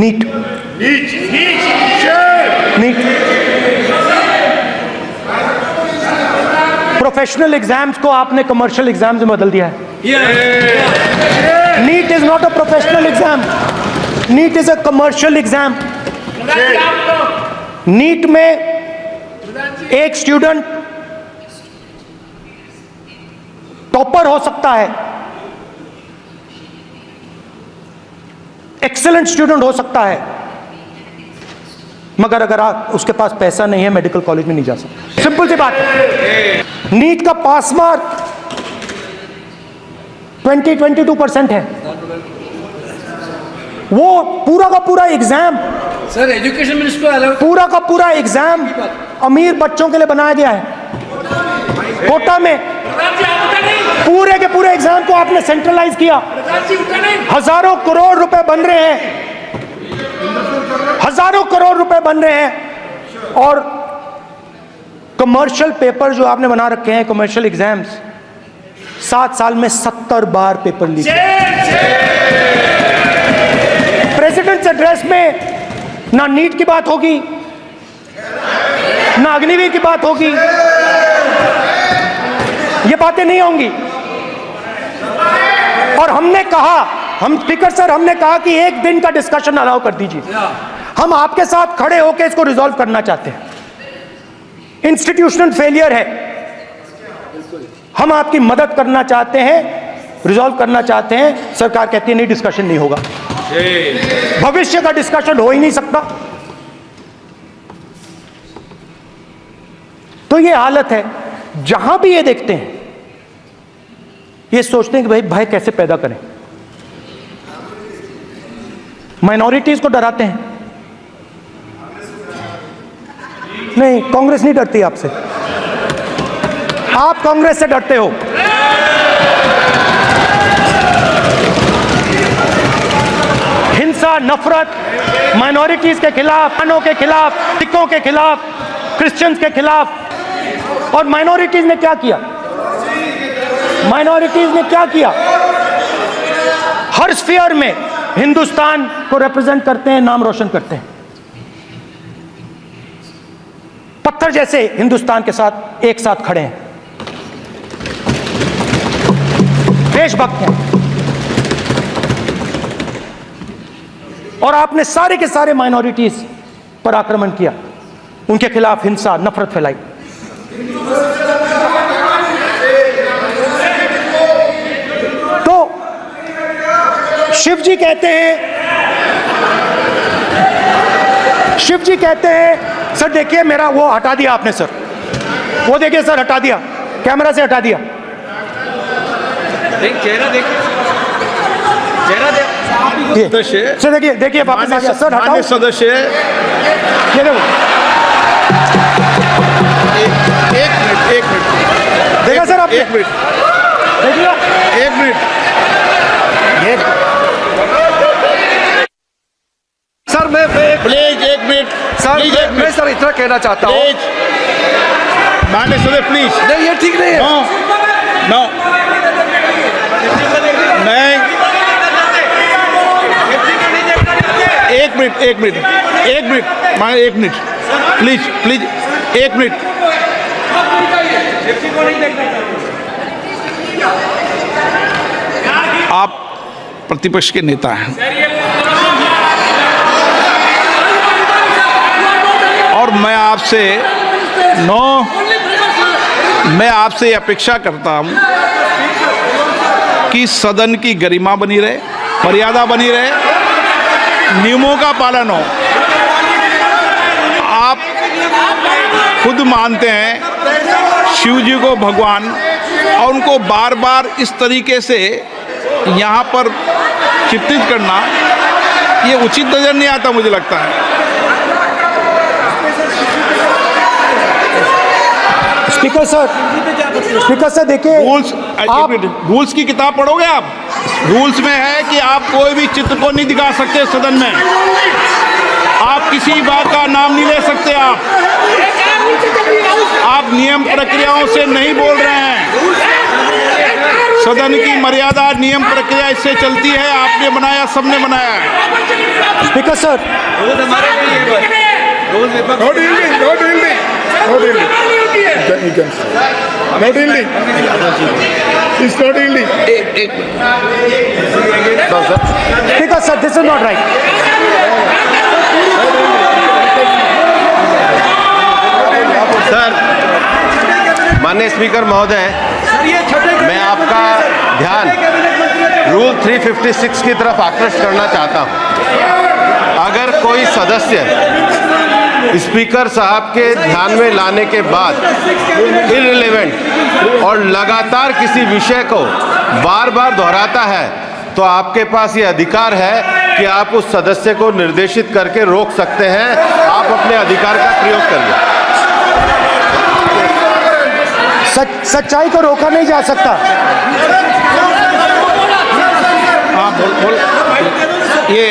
NEET NEET professional exams को आपने commercial exams में बदल दिया है। NEET is not a professional exam, NEET is a commercial exam. NEET में एक स्टूडेंट टॉपर हो सकता है, एक्सीलेंट स्टूडेंट हो सकता है, मगर अगर आप उसके पास पैसा नहीं है मेडिकल कॉलेज में नहीं जा सकता। सिंपल सी बात है। नीट का पास मार्क 22% है। वो पूरा का पूरा एग्जाम सर एजुकेशन मिनिस्टर को अलाउ, पूरा का पूरा एग्जाम अमीर बच्चों के लिए बनाया गया है। कोटा में पूरे के पूरे एग्जाम को आपने सेंट्रलाइज किया। हजारों करोड़ रुपए बन रहे हैं, हजारों करोड़ रुपए बन रहे हैं, और कमर्शियल पेपर जो आपने बना रखे हैं, कमर्शियल एग्जाम्स, 7 साल में 70 बार पेपर लीक। प्रेसिडेंट्स एड्रेस में ना नीट की बात होगी, ना अग्निवीर की बात होगी, ये बातें नहीं होंगी। और हमने कहा, हम स्पीकर सर, हमने कहा कि एक दिन का डिस्कशन अलाउ कर दीजिए। हम आपके साथ खड़े होकर इसको रिजॉल्व करना चाहते हैं। इंस्टीट्यूशनल फेलियर है, हम आपकी मदद करना चाहते हैं, रिजॉल्व करना चाहते हैं। सरकार कहती है नहीं, डिस्कशन नहीं होगा, भविष्य का डिस्कशन हो ही नहीं सकता। तो ये हालत है। जहां भी ये देखते हैं, ये सोचते हैं कि भाई भय कैसे पैदा करें, माइनॉरिटीज को डराते हैं। नहीं, कांग्रेस नहीं डरती आपसे, आप कांग्रेस से डरते हो। हिंसा, नफरत, माइनॉरिटीज के खिलाफ, खानों के खिलाफ, सिखों के खिलाफ, क्रिश्चियंस के खिलाफ। और माइनॉरिटीज ने क्या किया? माइनॉरिटीज ने क्या किया? हर स्फीयर में हिंदुस्तान को रिप्रेजेंट करते हैं, नाम रोशन करते हैं। पत्थर जैसे हिंदुस्तान के साथ एक साथ खड़े हैं, देशभक्त हैं। और आपने सारे के सारे माइनॉरिटीज पर आक्रमण किया, उनके खिलाफ हिंसा, नफरत फैलाई। तो शिव जी कहते हैं, सर देखिए मेरा वो हटा दिया आपने सर, वो देखिए सर, हटा दिया, कैमरा से हटा दिया। चेहरा देखिए, चेहरा देखिए, सर देखिए, देखिए वापस आ गया सर, हटाओ सदस्य। ये देखो, एक मिनट देखा सर आप, 1 मिनट, देखिए 1 मिनट। सर मैं प्लीज 1 मिनट सर, मैं सर इतना कहना चाहता हूँ, प्लीज माननीय सदस्य प्लीज। नहीं ये ठीक नहीं है। नो नो नहीं, 1 मिनट माननीय 1 मिनट प्लीज 1 मिनट। आप प्रतिपक्ष के नेता हैं और मैं आपसे अपेक्षा करता हूं कि सदन की गरिमा बनी रहे, मर्यादा बनी रहे, नियमों का पालन हो। आप खुद मानते हैं शिव जी को भगवान, और उनको बार बार इस तरीके से यहाँ पर चित्रित करना ये उचित नजर नहीं आता, मुझे लगता है। स्पीकर सर देखिए, रूल्स की किताब पढ़ोगे आप? रूल्स में है कि आप कोई भी चित्र को नहीं दिखा सकते सदन में, आप किसी बात का नाम नहीं ले सकते, आप नियम प्रक्रियाओं से नहीं बोल रहे हैं। सदन की मर्यादा, नियम, प्रक्रिया इससे चलती है। आपने बनाया, सबने बनाया है। Speaker sir, Not yielding, not yielding, not yielding. You can say. Not yielding. It's not yielding. Speaker sir, this is not right. Sir, माननीय स्पीकर महोदय, मैं आपका ध्यान रूल 356 की तरफ आकृष्ट करना चाहता हूं। अगर कोई सदस्य स्पीकर साहब के ध्यान में लाने के बाद इररिलेवेंट और लगातार किसी विषय को बार बार दोहराता है, तो आपके पास ये अधिकार है कि आप उस सदस्य को निर्देशित करके रोक सकते हैं। आप अपने अधिकार का प्रयोग करिए। सच्चाई को रोका नहीं जा सकता। हाँ, बोल। ये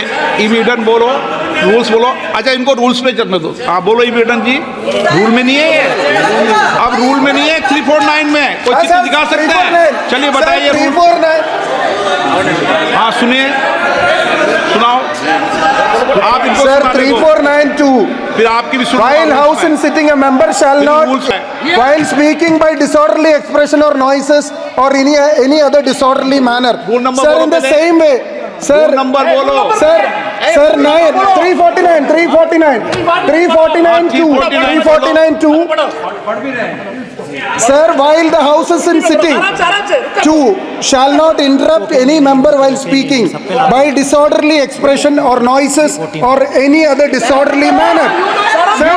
इविडेंट बोलो, रूल्स बोलो। अच्छा, इनको रूल्स पे चलने दो। हाँ, बोलो इविडेंट जी। रूल में नहीं है ये, अब रूल में नहीं है। 349 में कोई चित्र दिखा सकते हैं? चलिए बताइए। 349. हाँ, सुनिए, सुनाओ। आप इनको Sir, सुनाने दो। 3492. फिर आपकी भी सुनो। While house and sitting, a member shall not, rules है। while speaking by disorderly expression or noises or any other disorderly manner. Rule number Sir, बोलो in the पहले। same way. Sir, Rule number बोलो। Sir, 349, 349, 349, 2. Sir, while the house is in sitting, 2 shall not interrupt any member while speaking by disorderly expression or noises or any other disorderly manner. Sir,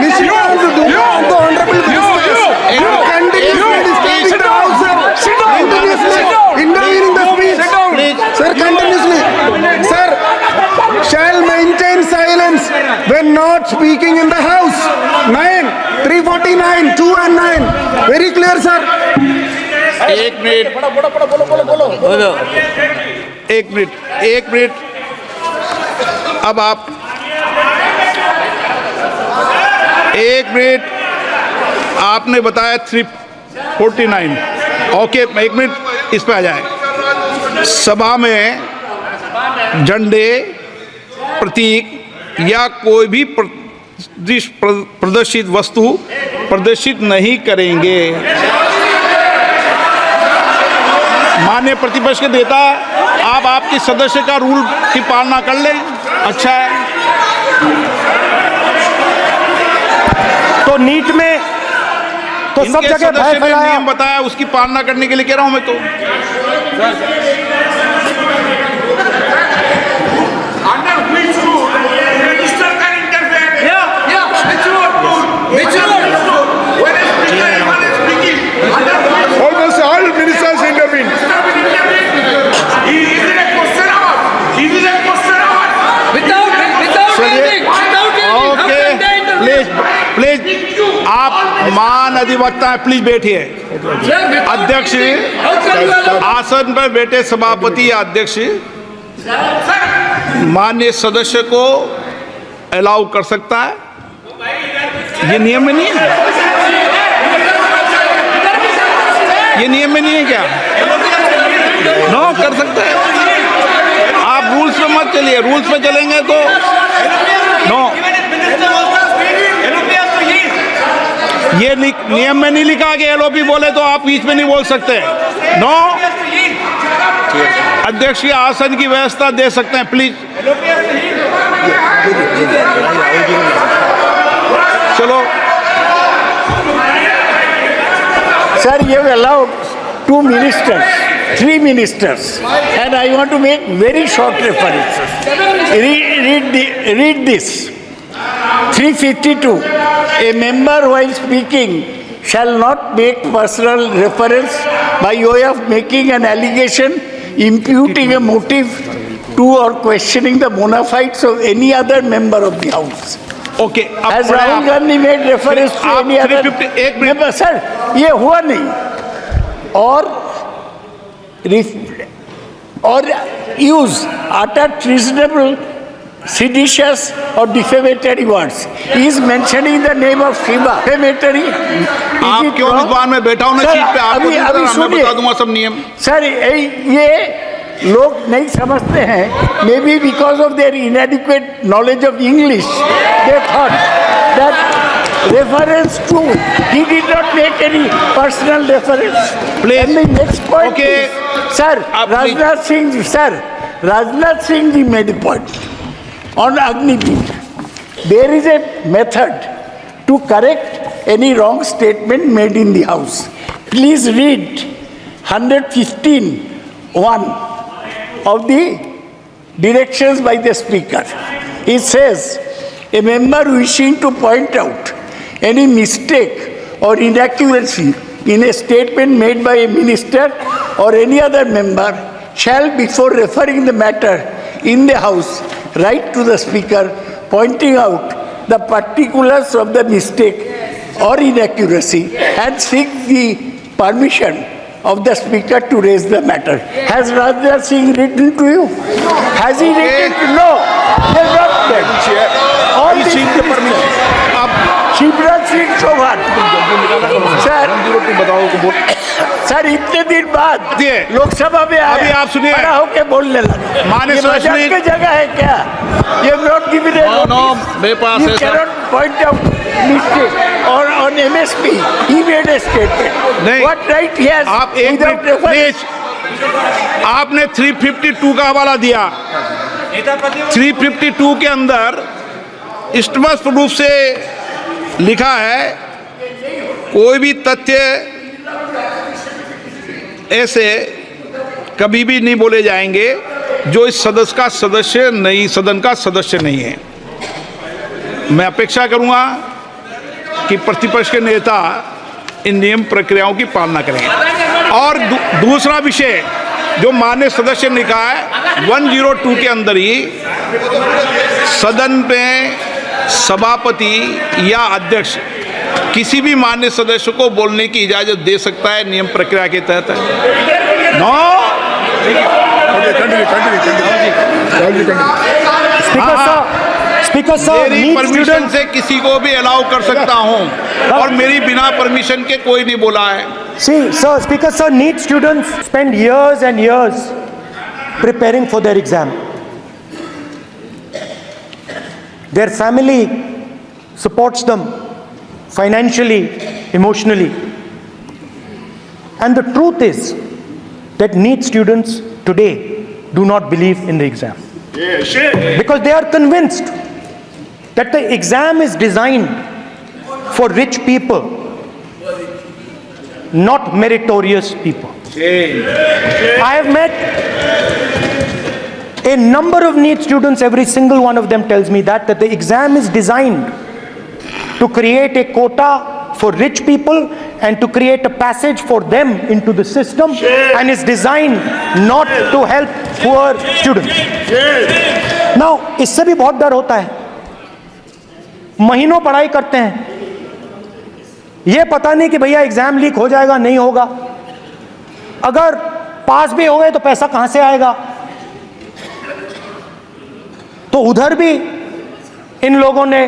Nishikant, the honorable minister, you continuously disturbing the house, sir. Continuously intervening the speech. Sir, continuously. Sir, shall maintain silence when not speaking in the house. 9, 349, 2 and 9. Very clear, sir. एक minute, एक minute. अब आप एक minute, आपने बताया 349। Okay, एक minute, इस पे आ जाए। सभा में झंडे, प्रतीक या कोई भी प्रदर्शित वस्तु प्रदर्शित नहीं करेंगे। माननीय प्रतिपक्ष के नेता, आप आपके सदस्य का रूल की पालना कर लें, अच्छा है। तो नीट में तो सब इनके जगह भय सदस्य ने फैलाया। नियम बताया, उसकी पालना करने के लिए कह रहा हूं मैं तो। Almost all ministers intervene. Okay, please आप मान अधिवक्ता हैं, प्लीज बैठिए। अध्यक्ष, आसन पर बैठे सभापति या अध्यक्ष माननीय सदस्य को अलाउ कर सकता है। ये नियम में नहीं है, ये नियम में नहीं है क्या? नो, कर सकते हैं आप। रूल्स पे मत चलिए, रूल्स पे चलेंगे तो नो। ये नियम में नहीं लिखा कि एलओपी बोले तो आप बीच में नहीं बोल सकते। नो, अध्यक्ष के आसन की व्यवस्था दे सकते हैं, प्लीज। चलो Sir, you have allowed 2 ministers, 3 ministers, and I want to make very short references. Read this. 352. A member while speaking shall not make personal reference by way of making an allegation, imputing a motive to or questioning the bona fides of any other member of the House. Okay, As Rahul Gandhi made reference to आप any other 351 member, sir, ये हुआ नहीं। or use utter treasonable seditious or defamatory words. He is mentioning the name of Shiva. Defamatory. आप क्यों इस बार में बैठा हूं ना Sir, सीट पे, आपको नहीं पता, मैं सुनिए। बता दूंगा सब नियम। सर ये लोग नहीं समझते हैं, maybe because of their inadequate knowledge of English they thought that reference to he did not make any personal reference. Please. Next point Okay. Sir आप Rajnath Singh ji made a point on Agniveer. There is a method to correct any wrong statement made in the house. Please read 115(1) of the directions by the speaker. It says, a member wishing to point out any mistake or inaccuracy in a statement made by a minister or any other member shall, before referring the matter in the house, write to the speaker pointing out the particulars of the mistake or inaccuracy and seek the permission of the speaker to raise the matter. Has Rajnath Singh written to you? Has he written to you? No. He has not done. All He these seek the permission. Shivraj Singh Chouhan sir इतने दिन बाद लोकसभा में आए, अभी आप सुनिए। खड़ा होके बोलने लगे। माननीय ये मजाक सदस्य की जगह है क्या? ये नॉट गिवन No, मेरे पास है, सर। पॉइंट आउट मिस्टेक और on MSP he made a statement. नहीं। व्हाट राइट ही हैज आप एक मिनट प्लीज, आपने 352 का हवाला दिया। 352 के अंदर स्पष्ट रूप से लिखा है, कोई भी तथ्य ऐसे कभी भी नहीं बोले जाएंगे जो इस सदस्य का सदस्य नहीं, सदन का सदस्य नहीं है। मैं अपेक्षा करूंगा कि प्रतिपक्ष के नेता इन नियम प्रक्रियाओं की पालना करें। और दूसरा विषय जो माननीय सदस्य ने कहा है, 102 के अंदर ही सदन में सभापति या अध्यक्ष किसी भी माननीय सदस्य को बोलने की इजाजत दे सकता है, नियम प्रक्रिया के तहत है। नो स्पीकर साहब मेरी नीट परमिशन स्टूडेंट से किसी को भी अलाउ कर सकता हूं और मेरी बिना परमिशन के कोई नहीं बोला है। See, sir, Speaker, sir, NEET students spend years and years preparing for their exam. Their family supports them financially, emotionally. And the truth is that NEET students today do not believe in the exam. Because they are convinced that the exam is designed for rich people, not meritorious people. I have met a number of NEET students, every single one of them tells me that the exam is designed to create a quota for rich people and to create a passage for them into the system, and is designed not to help poor students. Now, इससे भी बहुत डर होता है। महीनों पढ़ाई करते हैं, ये पता नहीं कि भैया एग्जाम लीक हो जाएगा नहीं होगा, अगर पास भी हो गए तो पैसा कहां से आएगा। तो उधर भी इन लोगों ने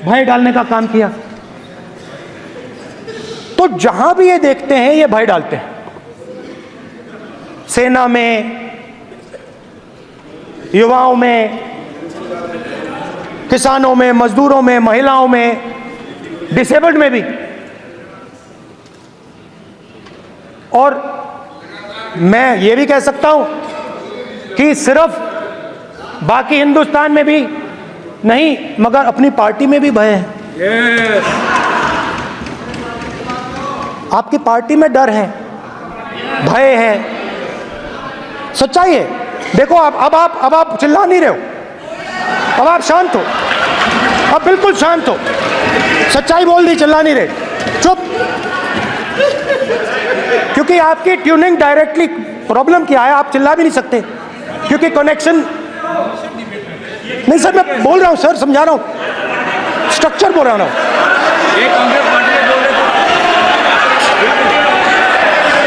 भय डालने का काम किया। तो जहां भी ये देखते हैं ये भय डालते हैं। सेना में, युवाओं में, किसानों में, मजदूरों में, महिलाओं में, डिसेबल्ड में भी। और मैं ये भी कह सकता हूं कि सिर्फ बाकी हिंदुस्तान में भी नहीं, मगर अपनी पार्टी में भी भय है। आपकी पार्टी में डर है, भय है, सच्चाई है। देखो अब आप चिल्ला नहीं रहे हो, अब आप शांत हो, अब बिल्कुल शांत हो, सच्चाई बोल दी, चिल्ला नहीं रहे, चुप। क्योंकि आपकी ट्यूनिंग डायरेक्टली, प्रॉब्लम क्या है, आप चिल्ला भी नहीं सकते क्योंकि कनेक्शन नहीं। सर मैं बोल रहा हूं, सर समझा रहा हूं, स्ट्रक्चर बोल रहा हूं।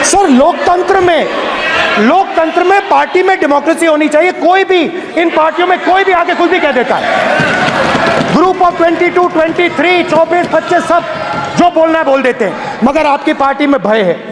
सर लोकतंत्र में, पार्टी में डेमोक्रेसी होनी चाहिए। कोई भी इन पार्टियों में कोई भी आके कुछ भी कह देता है। ग्रुप ऑफ 22, 23, 24, 25 सब जो बोलना है बोल देते हैं, मगर आपकी पार्टी में भय है।